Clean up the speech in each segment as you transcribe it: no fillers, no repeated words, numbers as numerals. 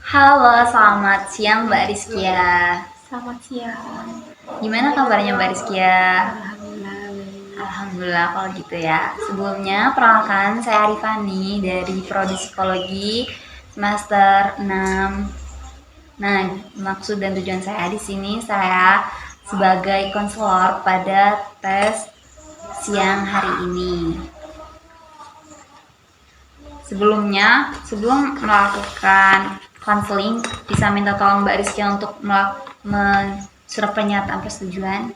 Halo, selamat siang Mbak Rizkia. Selamat siang. Gimana kabarnya Mbak Rizkia? Alhamdulillah baik. Alhamdulillah kalau gitu ya. Sebelumnya, perkenalkan saya Arifani dari Prodi Psikologi semester 6. Nah, maksud dan tujuan saya di sini saya sebagai konselor pada tes siang hari ini. Sebelum melakukan konseling, bisa minta tolong Mbak Rizky untuk surat pernyataan persetujuan.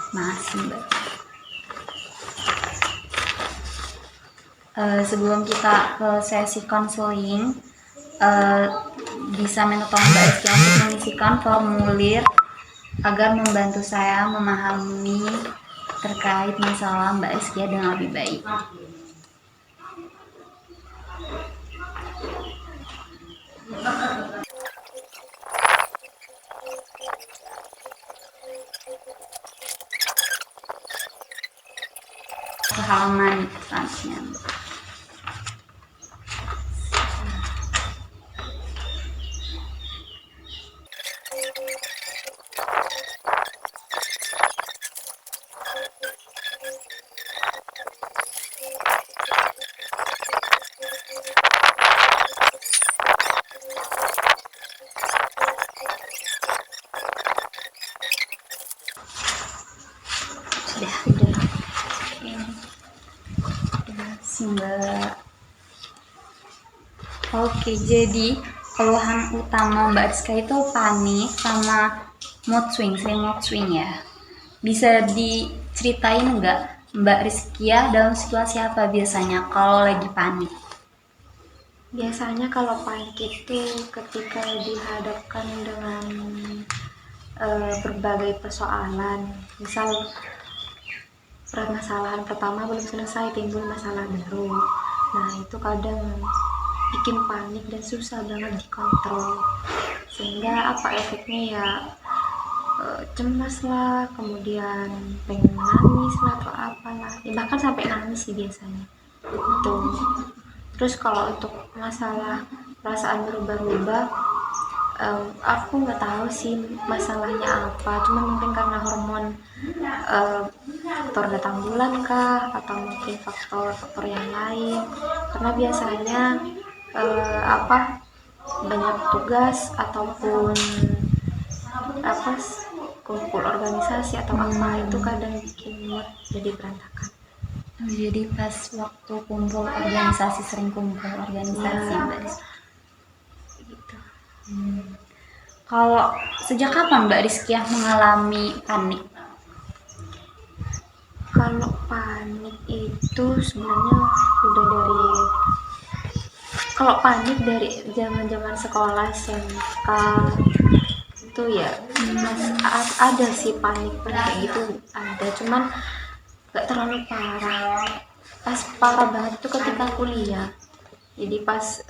Masih Mbak. Sebelum kita ke sesi konseling, bisa minta tolong Mbak Rizky untuk mengisikan formulir agar membantu saya memahami terkait masalah Mbak Rizky dengan lebih baik. Halaman selanjutnya. Sudah. Mbak. Oke, jadi keluhan utama Mbak Rizka itu panik sama sering mood swing ya. Bisa diceritain nggak Mbak Rizkia dalam situasi apa biasanya kalau lagi panik? Biasanya kalau panik itu ketika dihadapkan dengan berbagai persoalan, misal permasalahan pertama belum selesai, timbul masalah baru. Nah, itu kadang bikin panik dan susah banget dikontrol. Sehingga apa efeknya ya, cemas lah, kemudian pengen nangis lah atau apalah. Ya, bahkan sampai nangis sih biasanya. Itu. Terus kalau untuk masalah perasaan berubah-ubah, aku nggak tahu sih masalahnya apa, cuma mungkin karena hormon, faktor datang bulan kah, atau mungkin faktor-faktor yang lain, karena biasanya apa banyak tugas ataupun apa kumpul organisasi atau apa itu kadang bikin mood jadi berantakan. Jadi pas waktu kumpul organisasi, sering kumpul organisasi Ya, Mbak Rizky. gitu. Kalau sejak kapan Mbak Rizky mengalami panik? Kalau panik itu sebenarnya udah dari kalau panik dari zaman-zaman sekolah SMK itu ya, ada sih panik kayak gitu, ada, cuman gak terlalu parah. Pas parah banget itu ketika kuliah, jadi pas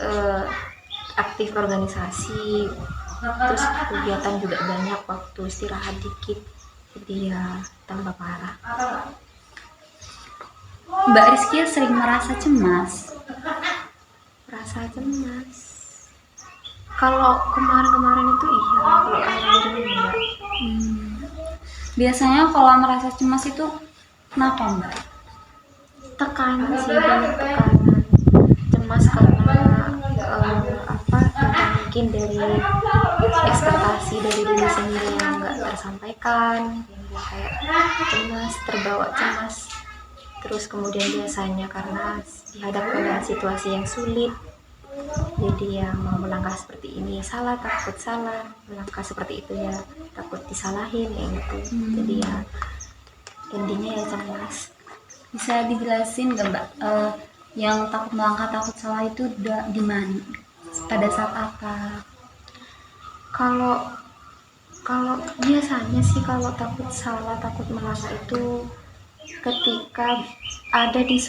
aktif organisasi, terus kegiatan juga banyak, waktu istirahat dikit, jadi ya tambah parah. Mbak Rizky sering merasa cemas. Rasa cemas kalau kemarin-kemarin itu iya, kalau akhir-akhir ini enggak. Biasanya kalau merasa cemas itu kenapa Mbak? Tekanan sih, banyak tekanan, cemas karena apa mungkin dari ekspektasi dari diri sendiri yang nggak tersampaikan, kayak cemas, terbawa cemas. Terus kemudian biasanya karena dihadapkan dengan situasi yang sulit, jadi ya mau melangkah seperti ini salah, takut salah, melangkah seperti itu ya takut disalahin kayak gitu. Jadi ya endingnya ya cemas. Bisa dijelasin nggak Mbak, yang takut melangkah, takut salah itu di mana? Pada saat apa? Kalau kalau biasanya sih kalau takut salah, takut melangkah itu ketika ada di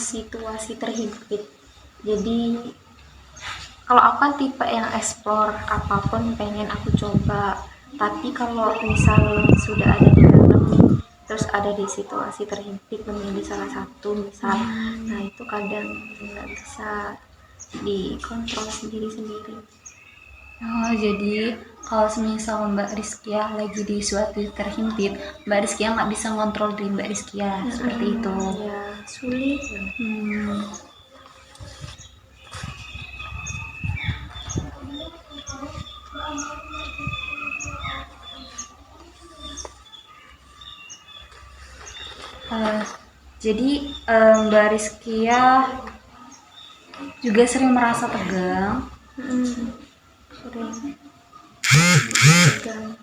situasi terhimpit. Jadi kalau aku kan tipe yang explore, apapun pengen aku coba. Tapi kalau misal sudah ada di dalam nih, terus ada di situasi terhimpit memilih salah satu misal, nah itu kadang nggak bisa dikontrol sendiri-sendiri. Oh, jadi kalau semisal Mbak Rizkia lagi di suatu terhimpit, Mbak Rizkia nggak bisa ngontrol diri Mbak Rizkia, seperti itu. Ya sulit banget. Hmm. Jadi Mbak Rizkia juga sering merasa tegang. Sering tegang.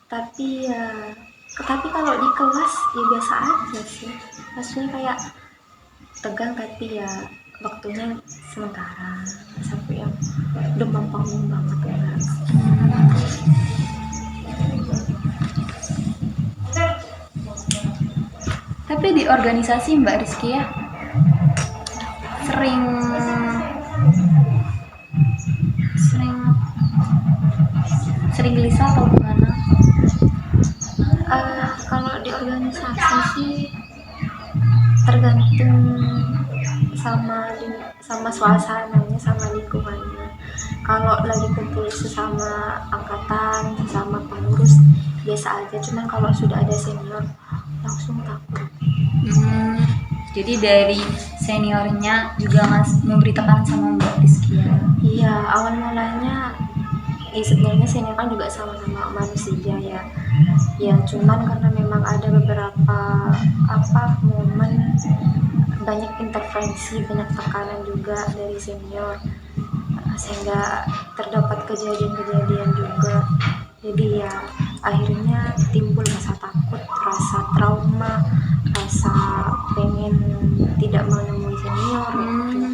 Tapi kalau di kelas ya biasa aja sih. Maksudnya kayak tegang tapi ya waktunya sementara, sampai yang demam panggung banget ya. Tapi di organisasi Mbak Rizkia sering gelisah atau gimana? Kalau di organisasi sih tergantung sama suasananya, sama lingkungannya. Kalau lagi kumpul sesama angkatan, sesama pengurus biasa aja, cuman kalau sudah ada senior langsung takut. Jadi dari seniornya juga memberi tekanan sama Mbak Rizkia. Iya, awal mulanya sebenarnya senior kan juga sama-sama manusia ya cuman karena memang ada beberapa momen banyak intervensi, banyak tekanan juga dari senior, sehingga terdapat kejadian-kejadian juga. Jadi ya akhirnya timbul rasa takut, rasa trauma, rasa pengen tidak menemui senior gitu.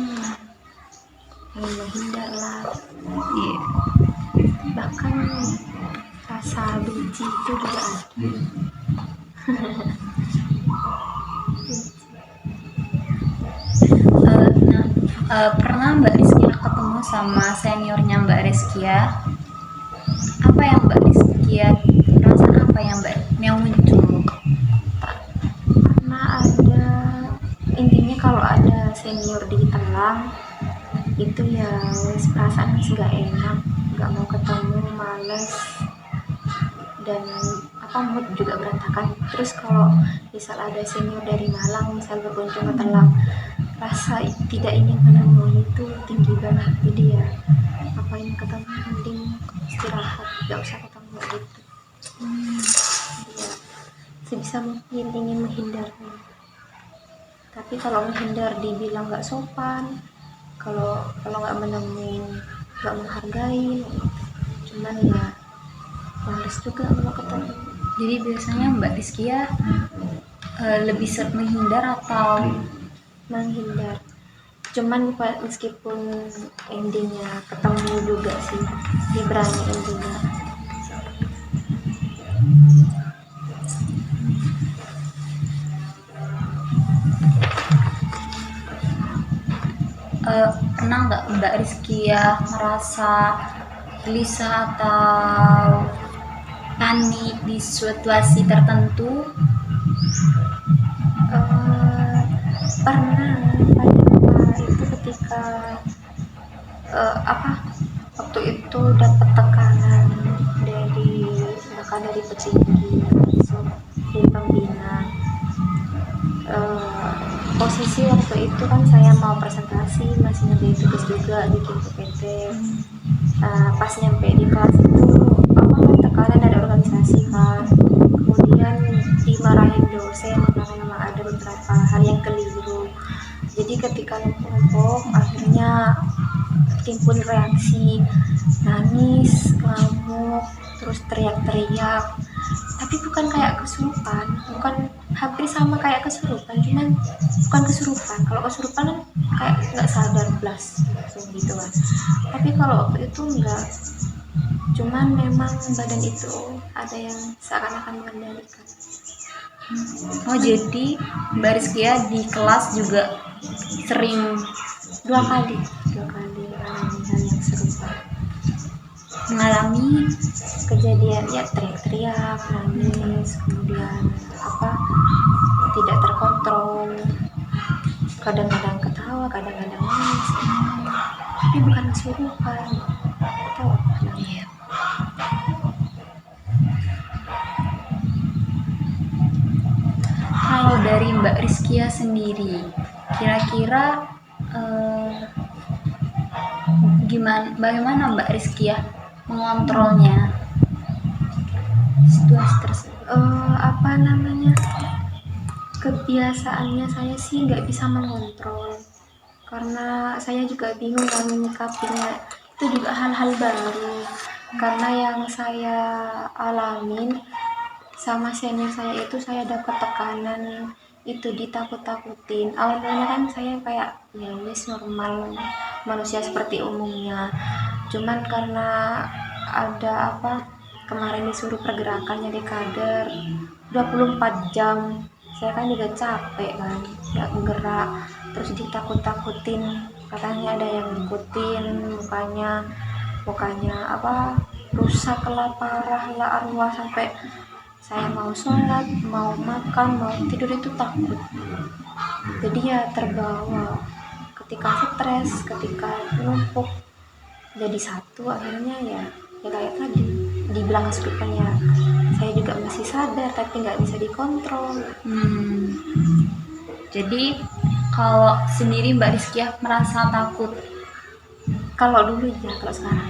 Pengen menghindar lah. Iya. Bahkan rasa benci itu juga ada. Pernah Mbak Rizkia ketemu sama seniornya Mbak Rizkia? Apa yang Mbak Rizkia perasaan apa yang muncul? Karena ada, intinya kalau ada senior ditelang itu ya perasaan nggak enak, nggak mau ketemu, males, dan mood juga berantakan. Terus kalau misal ada senior dari Malang misal berkunjung ke Telang, rasa tidak ingin menemui itu tinggi banget. Jadi ya ngapain ketemu, mending istirahat, nggak usah ketemu gitu. Jadi ya sebisa mungkin ingin menghindar. Tapi kalau menghindar dibilang nggak sopan, kalau nggak menemui, nggak menghargai, cuman ya males juga kalau ketemu. Jadi biasanya Mbak Rizkia lebih sering menghindar atau menghindar, cuman meskipun endingnya ketemu juga sih, diberani endingnya. pernah nggak Mbak Rizkia merasa gelisah atau panik di situasi tertentu? Pernah pada itu ketika waktu itu dapat tekanan dari petinggi di pembina. Posisi waktu itu kan saya mau presentasi, masih ngerjain tugas juga, bikin PPT. Pas nyampe di kelas itu tekanan dari organisasi kan, kemudian dimarahin dosen karena memang ada beberapa hal yang keliru. Jadi ketika numpuk akhirnya timbul reaksi, nangis, ngamuk, terus teriak-teriak. Tapi bukan kayak kesurupan, bukan, hampir sama kayak kesurupan, cuman bukan kesurupan. Kalau kesurupan kan kayak nggak sadar blas gitu kan. Tapi kalau waktu itu enggak, cuman memang badan itu ada yang seakan-akan mengendalikan. Oh, jadi Mbak Rizkia di kelas juga sering dua kali mengalami hal mengalami kejadian ya teriak-teriak, nangis, kemudian tidak terkontrol, kadang-kadang ketawa, kadang-kadang nangis, tapi bukan kesurupan atau apa namanya. Kalau dari Mbak Rizkia sendiri, kira-kira bagaimana Mbak Rizkia mengontrolnya situasi tersebut? Kebiasaannya saya sih nggak bisa mengontrol, karena saya juga bingung menyikapinya. Itu juga hal-hal baru, karena yang saya alamin sama senior saya itu, saya dapat tekanan itu, ditakut-takutin. Awalnya kan saya kayak ya wis normal, manusia seperti umumnya, cuman karena ada kemarin disuruh pergerakan jadi kader 24 jam, saya kan juga capek kan, nggak gerak, terus ditakut-takutin, katanya ada yang ngikutin, mukanya rusak lah, parah lah, arwah, sampai saya mau sholat, mau makan, mau tidur itu takut. Jadi ya terbawa, ketika stres, ketika numpuk jadi satu, akhirnya ya kayak tadi dibilang kesurupan, ya saya juga masih sadar tapi nggak bisa dikontrol. Jadi kalau sendiri Mbak Rizkia merasa takut? Kalau dulu ya, kalau sekarang.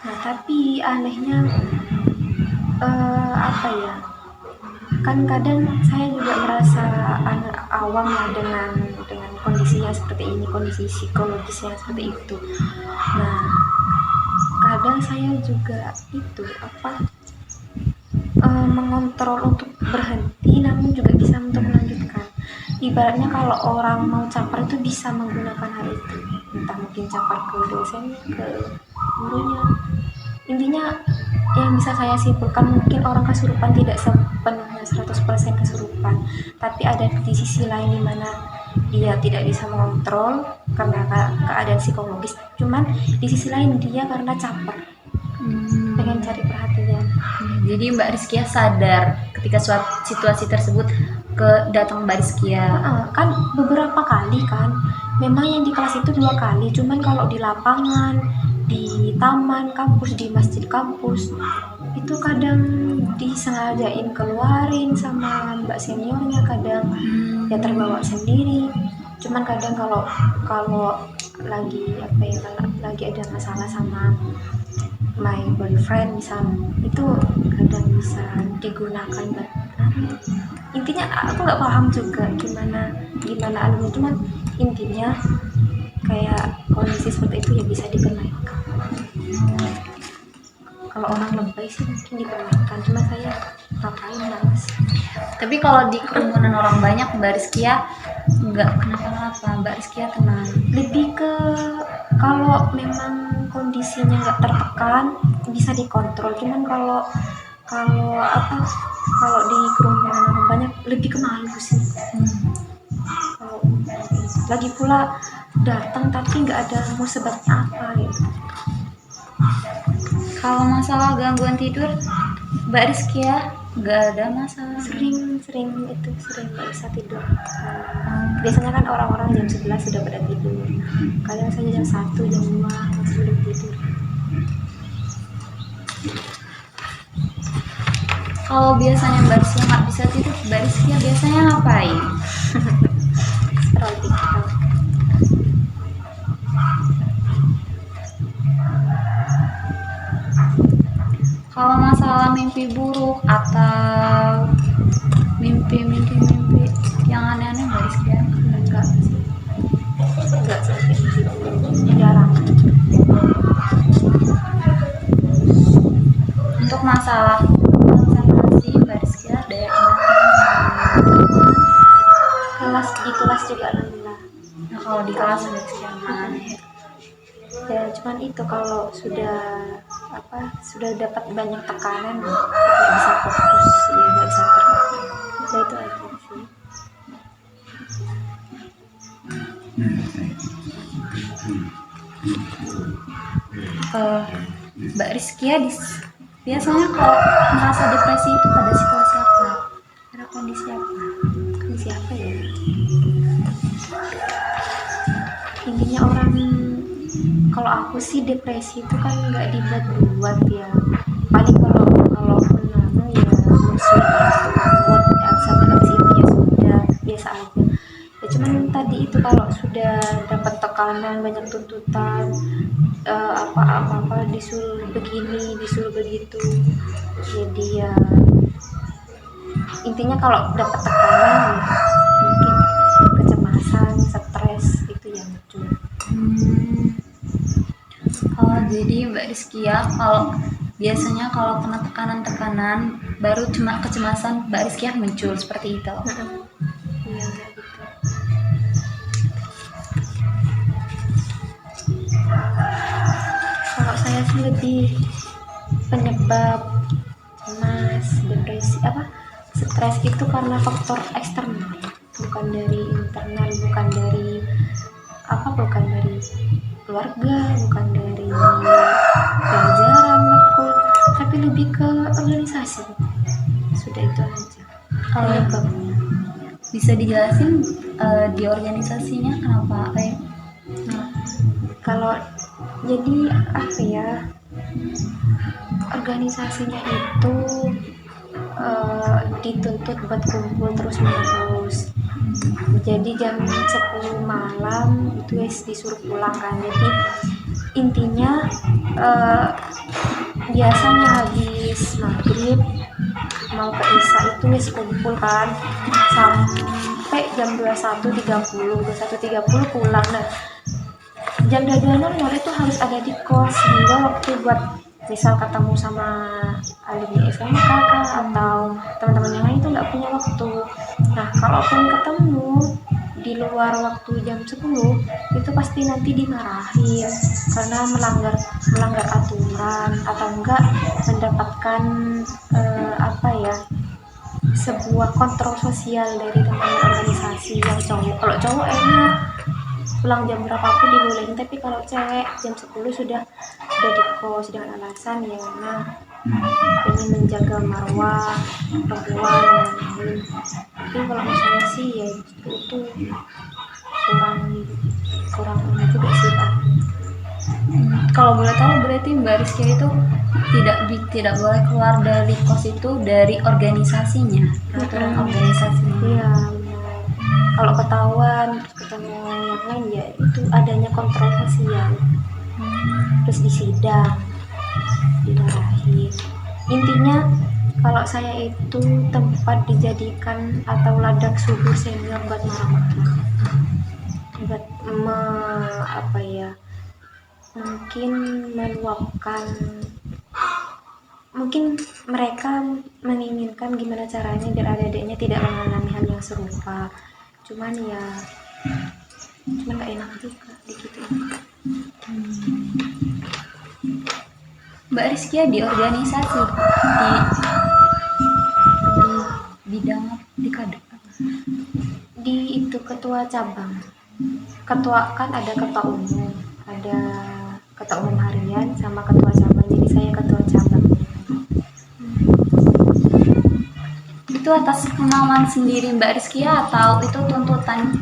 Nah tapi anehnya kan kadang saya juga merasa awam ya dengan kondisinya seperti ini, kondisi psikologisnya seperti itu. Nah kadang saya juga mengontrol untuk berhenti, namun juga bisa untuk melanjutkan. Ibaratnya kalau orang mau caper itu bisa menggunakan hal itu, entah mungkin caper ke dosennya, ke gurunya. Intinya yang bisa saya simpulkan, mungkin orang kesurupan tidak sepenuhnya 100% kesurupan, tapi ada di sisi lain di mana dia tidak bisa mengontrol karena keadaan psikologis, cuman di sisi lain dia karena caper, pengen cari perhatian. Jadi Mbak Rizkia sadar ketika situasi tersebut datang Mbak Rizkia? Kan beberapa kali kan, memang yang di kelas itu 2 kali, cuman kalau di lapangan, di taman kampus, di masjid kampus, itu kadang disengajain keluarin sama mbak seniornya, kadang ya terbawa sendiri. Cuman kadang kalau lagi lagi ada masalah sama my boyfriend misal, itu kadang bisa digunakan. Intinya aku nggak paham juga gimana alurnya, cuman intinya kayak kondisi seperti itu ya bisa dipermainkan. Kalau orang lebay sih mungkin dipermainkan, cuma saya ngapain, males. Tapi kalau di kerumunan orang banyak Mbak Rizkia nggak kenapa-napa, Mbak Rizkia tenang? Lebih ke kalau memang kondisinya nggak tertekan bisa dikontrol, cuman kalau di kerumunan orang banyak lebih ke malu sih. Lagi pula datang tapi nggak ada mau sebabnya apa gitu. Kalau masalah gangguan tidur Mbak Rizkia nggak ada masalah? Sering nggak bisa tidur. Biasanya kan orang-orang jam 11 sudah pada tidur, kadang saya jam 1, jam 2 masih belum tidur. Kalau biasanya Mbak Rizkia nggak bisa tidur, Mbak Rizkia biasanya ngapain? Scroll TikTok. Kalau masalah mimpi buruk atau mimpi yang aneh-aneh Mbak Rizkia Enggak sampai gitu, jarang. Untuk masalah konsentrasi Mbak Rizkia dari di kelas juga alhamdulillah. Nah, kalau di kelas Mbak Rizkia aman ya, cuman itu kalau sudah dapat banyak tekanan nggak bisa fokus, ya nggak bisa terkontrol, ya itu aja sih. Eh, Mbak Rizkia biasanya kalau merasa depresi itu pada situasi apa? Pada kondisi apa? Kondisi apa ya? Intinya orang, kalau aku sih depresi itu kan nggak dibuat-buat ya. Paling kalau pun ya musik mood habis itu ya sudah biasa aja. Ya cuman tadi itu kalau sudah dapat tekanan, banyak tuntutan, apa disuruh begini disuruh begitu, jadi ya intinya kalau dapat tekanan ya mungkin kecemasan, stres itu yang muncul. Oh, jadi Mbak Rizkia biasanya kalau kena tekanan-tekanan baru cuma kecemasan Mbak Rizkia muncul seperti itu. Iya gitu. Kalau saya sih lebih penyebab cemas, depresi, stres itu karena faktor eksternal, bukan dari internal, bukan dari keluarga, bukan dari pelajaran, matkul, tapi lebih ke organisasi. Sudah itu aja penyebabnya. Bisa dijelasin di organisasinya kenapa? Kalau jadi organisasinya itu dituntut buat kumpul terus menerus. Jadi jam 10 malam itu disuruh pulang kan. Jadi intinya biasanya habis maghrib mau ke isya itu kumpul kan sampai jam 21.30 pulang. Nah, jam dagangan normal itu harus ada di kos, sehingga waktu buat misal ketemu sama alumni SMK atau teman-teman yang lain itu nggak punya waktu. Nah, kalaupun ketemu di luar waktu jam 10 itu pasti nanti dimarahin karena melanggar aturan atau enggak mendapatkan sebuah kontrol sosial dari teman-teman organisasi yang cowok. Kalau cowok enak pulang jam berapapun dibolehin, tapi kalau cewek jam 10 sudah di kos dengan alasan ya ingin menjaga marwah perempuan dan lain-lain. Tapi kalau misalnya sih ya itu kurang juga sih Pak. Kalau boleh tahu berarti Mbak Rizkia itu tidak boleh keluar dari kos itu dari organisasinya, peraturan organisasinya. Iya. Kalau ketahuan ketemu yang lain ya itu adanya kontrol sosial, terus disidang, dimarahin. Intinya kalau saya itu tempat dijadikan atau ladang subur senior buat marah-marah, buat mungkin meluapkan, mungkin mereka menginginkan gimana caranya biar adik-adiknya tidak mengalami hal yang serupa. Cuman gak enak juga digituin. Mbak Rizkia di organisasi di bidang di kader di itu ketua cabang, kan ada ketua umum, ada ketua umum harian sama ketua cabang, jadi saya ketua cabang. itu atas kemauan sendiri Mbak Rizkia atau itu tuntutan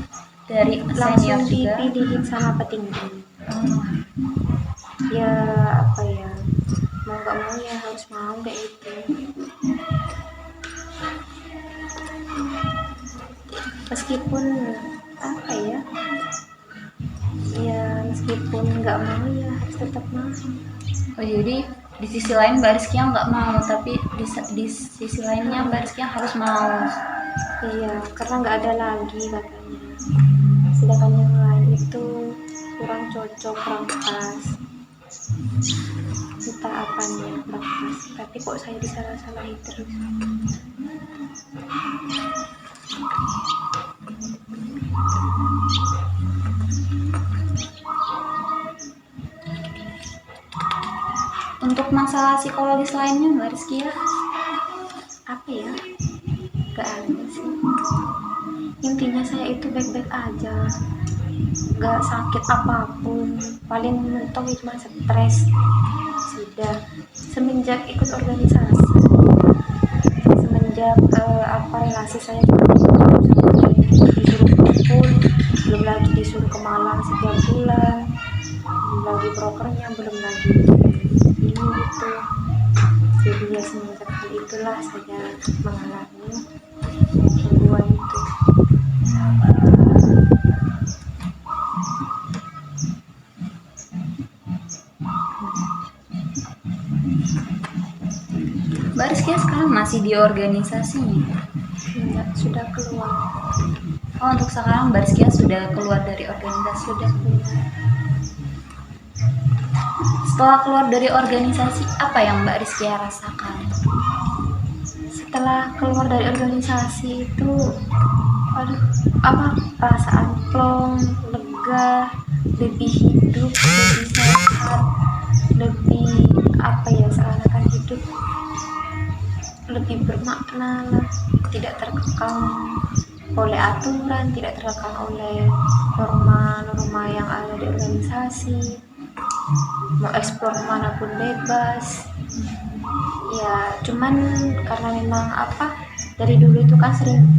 dari senior Langsung juga? dipilihin sama petinggi. Ya mau gak mau ya harus mau kayak itu. Meskipun meskipun nggak mau ya harus tetap mau. Oh, jadi di sisi lain Mbak Rizkia nggak mau, tapi di sisi lainnya Mbak Rizkia harus mau. Iya, karena nggak ada lagi katanya. Sedangkan yang lain itu kurang cocok, kurang pas. Entah apanya kurang pas. Tapi kok saya disalah-salahin terus. Untuk masalah psikologis lainnya Mbak Rizkia? Gak ada sih. Intinya saya itu baik-baik aja. nggak sakit apapun, paling mentok itu cuma stres. Sudah semenjak ikut organisasi, semenjak relasi saya sampai disuruh kumpul, belum lagi disuruh ke Malang setiap bulan, belum lagi brokernya, belum lagi ini gitu. Jadi ya semenjak hal itulah saya mengalami gangguan itu. Mbak Rizkia sekarang masih di organisasinya? Enggak, sudah keluar. Oh, untuk sekarang Mbak Rizkia sudah keluar dari organisasi? Sudah keluar. Setelah keluar dari organisasi, apa yang Mbak Rizkia rasakan? Setelah keluar dari organisasi itu, perasaan plong, lega, lebih hidup, lebih sehat, lebih seakan-akan hidup lebih bermakna lah, tidak terkekang oleh aturan, tidak terkekang oleh norma-norma yang ada di organisasi, mau eksplor kemanapun bebas. Ya cuman karena memang dari dulu itu kan sering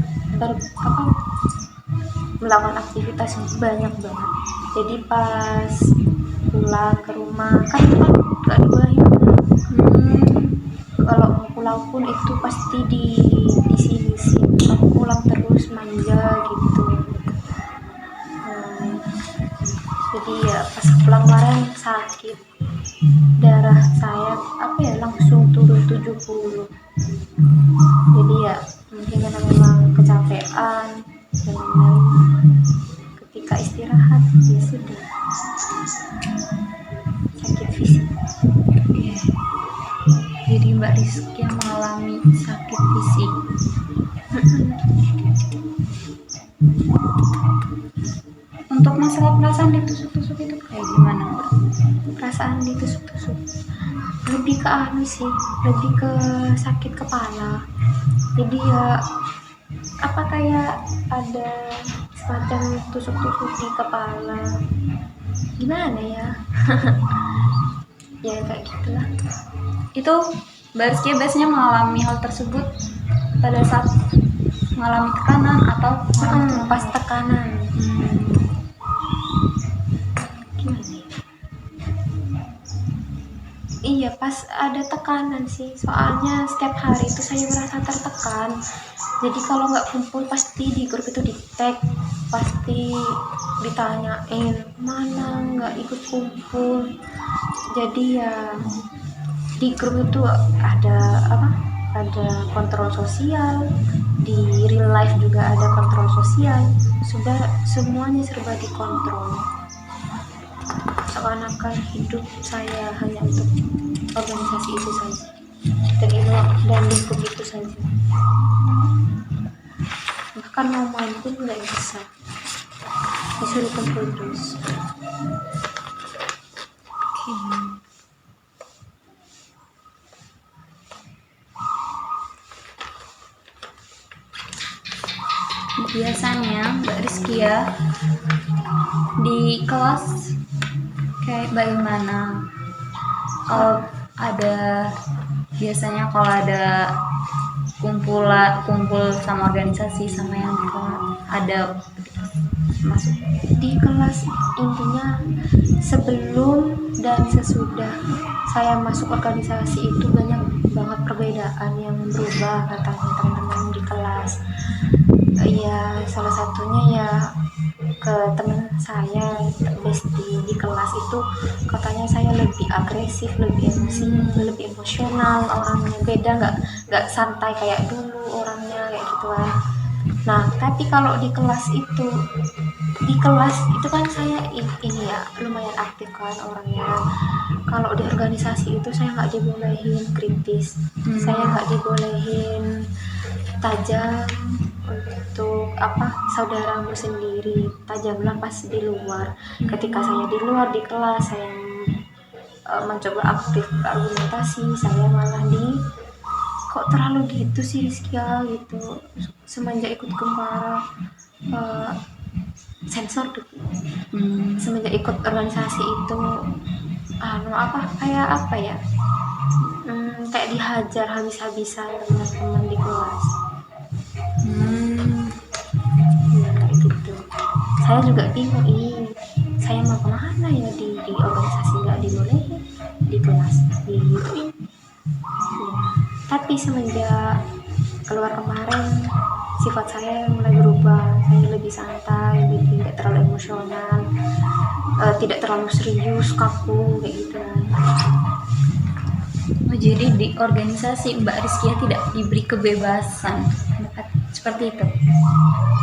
melakukan aktivitas banyak banget, jadi pas pulang ke rumah kan gak dibolehin. Kalau mau pulang pun itu pasti di sini sih, kamu pulang terus manja gitu. Jadi ya pas pulang kemarin sakit, darah saya langsung turun 70. Jadi ya mungkin karena memang kecapean dan lain-lain, ketika istirahat ya sudah sakit fisik. Jadi Mbak Rizkia mengalami sakit fisik. Untuk masalah perasaan ditusuk-tusuk itu kayak gimana Mbak? Perasaan ditusuk-tusuk lebih ke lebih ke sakit kepala. Jadi ya kayak ada semacam tusuk-tusuk di kepala, gimana ya. Ya kayak gitulah. Itu Mbak Rizkia biasanya mengalami hal tersebut pada saat mengalami tekanan atau pas tekanan. Gimana ya? Iya, pas ada tekanan sih, soalnya setiap hari itu saya merasa tertekan. Jadi kalau nggak kumpul pasti di grup itu di tag, pasti ditanyain mana nggak ikut kumpul. Jadi ya di grup itu ada kontrol sosial, di real life juga ada kontrol sosial, sudah semuanya serba dikontrol. Seakan-akan hidup saya hanya untuk organisasi itu saja dan lingkup itu saja. Bahkan mau main pun nggak bisa, disuruh kumpul terus. Biasanya Mbak Rizkia di kelas kayak bagaimana? Biasanya kalau ada kumpul sama organisasi sama yang ada masuk di kelas, intinya sebelum dan sesudah saya masuk organisasi itu banyak banget perbedaan yang berubah katanya teman-teman di kelas. Ya salah satunya ya ke teman saya bestie di kelas itu, katanya saya lebih agresif, lebih emosi, lebih emosional orangnya, beda, nggak santai kayak dulu orangnya kayak gitu kan. Nah tapi kalau di kelas itu kan saya ini ya lumayan aktif kan orangnya. Kalau di organisasi itu saya nggak dibolehin kritis, saya nggak dibolehin tajam untuk saudaramu sendiri, tajamlah pas di luar. Ketika saya di luar di kelas saya mencoba aktif argumentasi, saya malah kok terlalu gitu sih Rizkia gitu. Semenjak ikut Gempara sensor tuh. Hmm. Semenjak ikut organisasi itu kayak dihajar habis-habisan teman-teman di kelas. Hmm. Ya kayak gitu. Saya juga bingung, saya mau kemana ya di organisasi, nggak dibolehin, di kelas digituin. Ya. Tapi semenjak keluar kemarin, sifat saya mulai berubah. Saya lebih santai, lebih tidak terlalu emosional, tidak terlalu serius, kaku kayak gitu. Oh, jadi di organisasi Mbak Rizkia tidak diberi kebebasan seperti itu?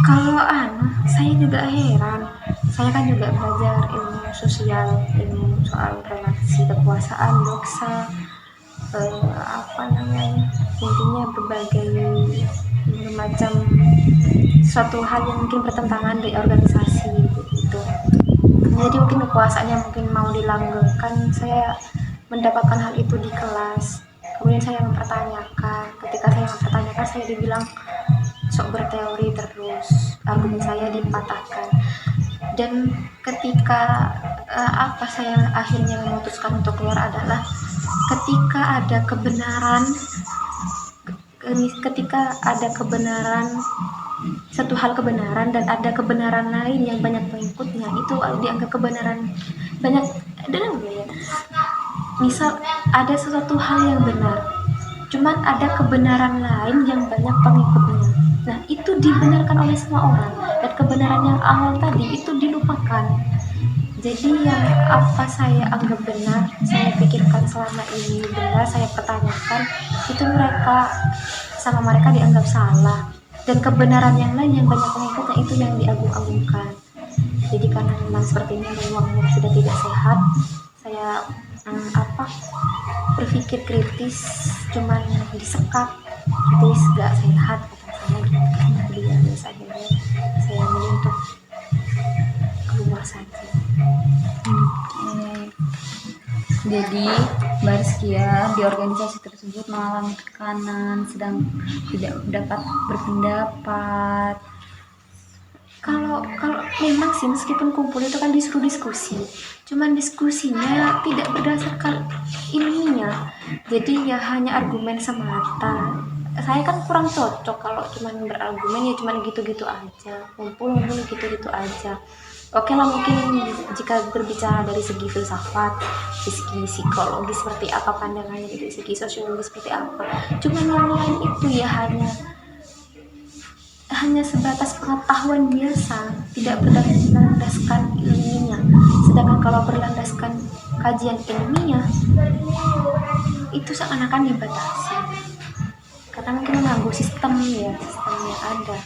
Kalau saya juga heran. Saya kan juga belajar ilmu sosial, ilmu soal relasi kekuasaan, doksa, intinya berbagai macam suatu hal yang mungkin bertentangan di organisasi gitu. Jadi mungkin kekuasaannya mungkin mau dilanggengkan. Saya mendapatkan hal itu di kelas. Kemudian saya mempertanyakan. Ketika saya mempertanyakan, saya dibilang sok berteori terus, argumen saya dipatahkan. Dan ketika saya akhirnya memutuskan untuk keluar adalah ketika ada kebenaran, satu hal kebenaran dan ada kebenaran lain yang banyak pengikutnya, itu dianggap kebenaran banyak. Misal ada sesuatu hal yang benar, cuman ada kebenaran lain yang banyak pengikutnya. Nah, itu dibenarkan oleh semua orang, dan kebenaran yang awal tadi itu dilupakan. Jadi yang apa saya anggap benar, saya pikirkan selama ini benar, saya pertanyakan, itu sama mereka dianggap salah. Dan kebenaran yang lain yang banyak pengikutnya itu yang diagung-agungkan. Jadi karena memang sepertinya ruangnya sudah tidak sehat, saya berpikir kritis, cuman disekap, kritis gak sehat kata saya gitu. Terus akhirnya saya memilih untuk keluar saja. Jadi Mbak Rizkia di organisasi tersebut mengalami tekanan, sedang tidak dapat berpendapat. Kalau memang sih, meskipun kumpul itu kan disuruh diskusi, cuman diskusinya tidak berdasarkan ilmiah, jadi ya hanya argumen semata. Saya kan kurang cocok kalau cuman berargumen, ya cuman gitu-gitu aja, kumpul gitu-gitu aja. Oke lah, mungkin jika berbicara dari segi filsafat, dari segi psikologi seperti apa pandangannya, dari segi sosiologi seperti apa, cuman yang lain itu ya hanya sebatas pengetahuan biasa, tidak berlandaskan ilmiah. Sedangkan kalau berlandaskan kajian ilmiah, itu seakan-akan dibatasi karena mungkin mengganggu sistem yang ada.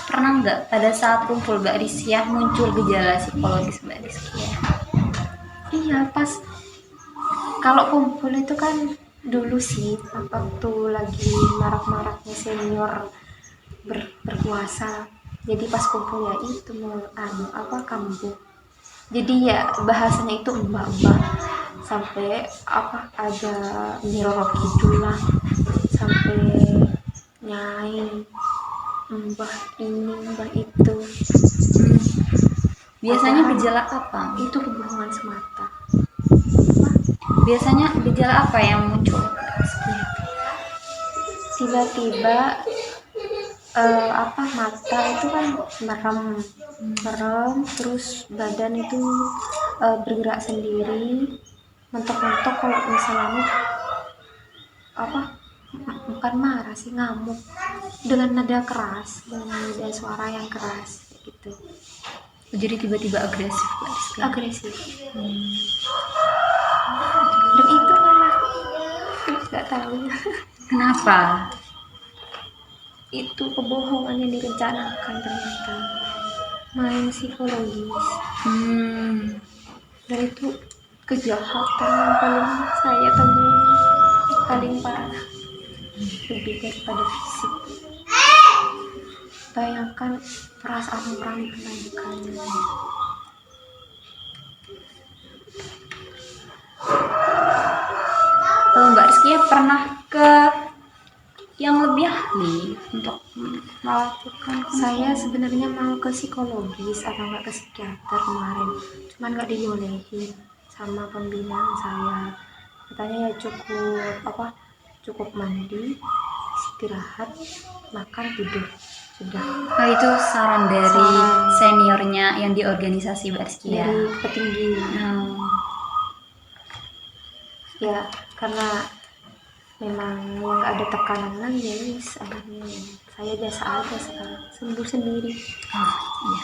Pernah nggak pada saat kumpul Mbak Rizkia muncul gejala psikologis Mbak Rizkia? Iya, pas kalau kumpul itu kan dulu sih waktu lagi marak-maraknya senior berkuasa. Jadi pas kumpul ya itu kambuh. Jadi ya bahasanya itu mbah-mbah, sampai ada Nyiroro Kidul lah, sampai nyai, mbah ini mbah itu. Biasanya gejala apa? Itu kebohongan semata. Biasanya gejala apa yang muncul? Tiba-tiba mata itu kan merem, terus badan itu bergerak sendiri, mentok-mentok. Kalau misalnya bukan marah sih, ngamuk dengan nada keras, dengan nada suara yang keras gitu. Jadi tiba-tiba agresif Mbak Rizkia? Agresif. Dan itu malah nggak tahu Kenapa? Itu kebohongan yang direncanakan, ternyata main psikologis. Dan itu kejahatan yang paling saya temui, paling parah, lebih daripada fisik. Bayangkan perasaan orang dipermainkan. Mbak Rizkia pernah ke yang lebih ahli untuk melakukan Saya sebenarnya mau ke psikologis atau nggak ke psikiater kemarin, cuman nggak dibolehin sama pembinaan saya. Katanya ya cukup mandi, istirahat, makan, tidur, sudah. Oh, itu saran dari Saran. seniornya yang di organisasi Bariskia. Dari petinggi. Hmm. Ya karena memang yang nggak ada tekanan lagi ya wis, akhirnya saya biasa aja sekarang, sembuh sendiri. Oh, iya.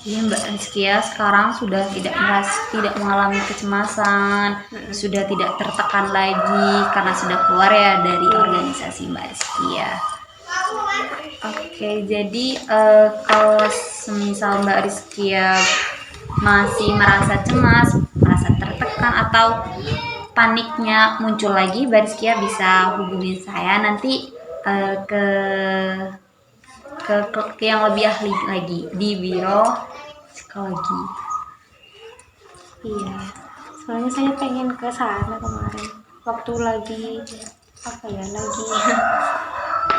Jadi Mbak Rizkia sekarang sudah tidak mengalami kecemasan, sudah tidak tertekan lagi karena sudah keluar ya dari organisasi Mbak Rizkia. Oke, jadi kalau semisal Mbak Rizkia masih merasa cemas, merasa tertekan atau paniknya muncul lagi, Mbak Rizkia bisa hubungi saya nanti ke yang lebih ahli lagi di biro psikologi. Iya, soalnya saya pengen ke sana kemarin waktu lagi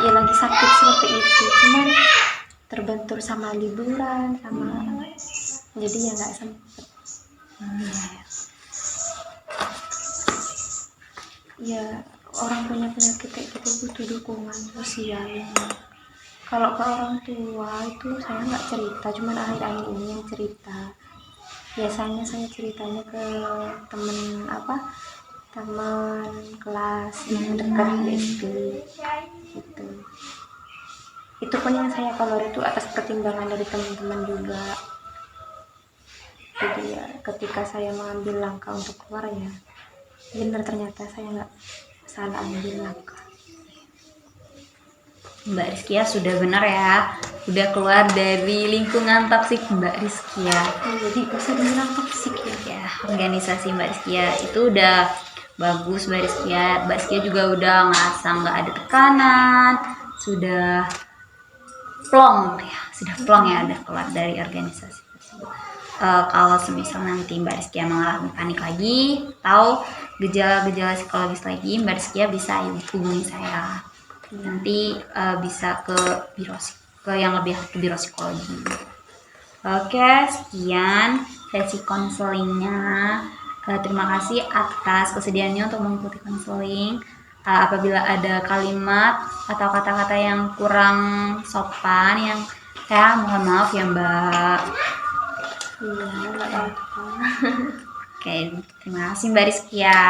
lagi sakit seperti itu, cuman terbentur sama liburan jadi ya nggak sempet. Ya orang punya penyakit kayak gitu butuh dukungan sosial. Kalau ke orang tua itu saya nggak cerita, cuman akhir-akhir ini yang cerita. Biasanya saya ceritanya ke teman kelas yang dekat di SD gitu. Itu pun yang saya keluar itu atas pertimbangan dari teman-teman juga. Jadi ya ketika saya mengambil langkah untuk keluar ya benar, ternyata saya nggak salah ambil langkah. Mbak Rizkia sudah benar ya, udah keluar dari lingkungan toksik Mbak Rizkia. Jadi bisa dibilang toksik Ya, organisasi Mbak Rizkia itu udah bagus. Mbak Rizkia juga udah ngerasa nggak ada tekanan, sudah plong ya, udah keluar dari organisasi tersebut. Kalau semisal nanti Mbak Rizkia mengalami panik lagi atau gejala-gejala psikologis lagi, Mbak Rizkia bisa hubungi saya. Nanti bisa ke biro psikologi. Oke, sekian sesi konselingnya. Terima kasih atas kesediaannya untuk mengikuti konseling. Apabila ada kalimat atau kata-kata yang kurang sopan, yang saya mohon maaf ya Mbak. Iya, nggak apa-apa. Oke, terima kasih Mbak Rizkia.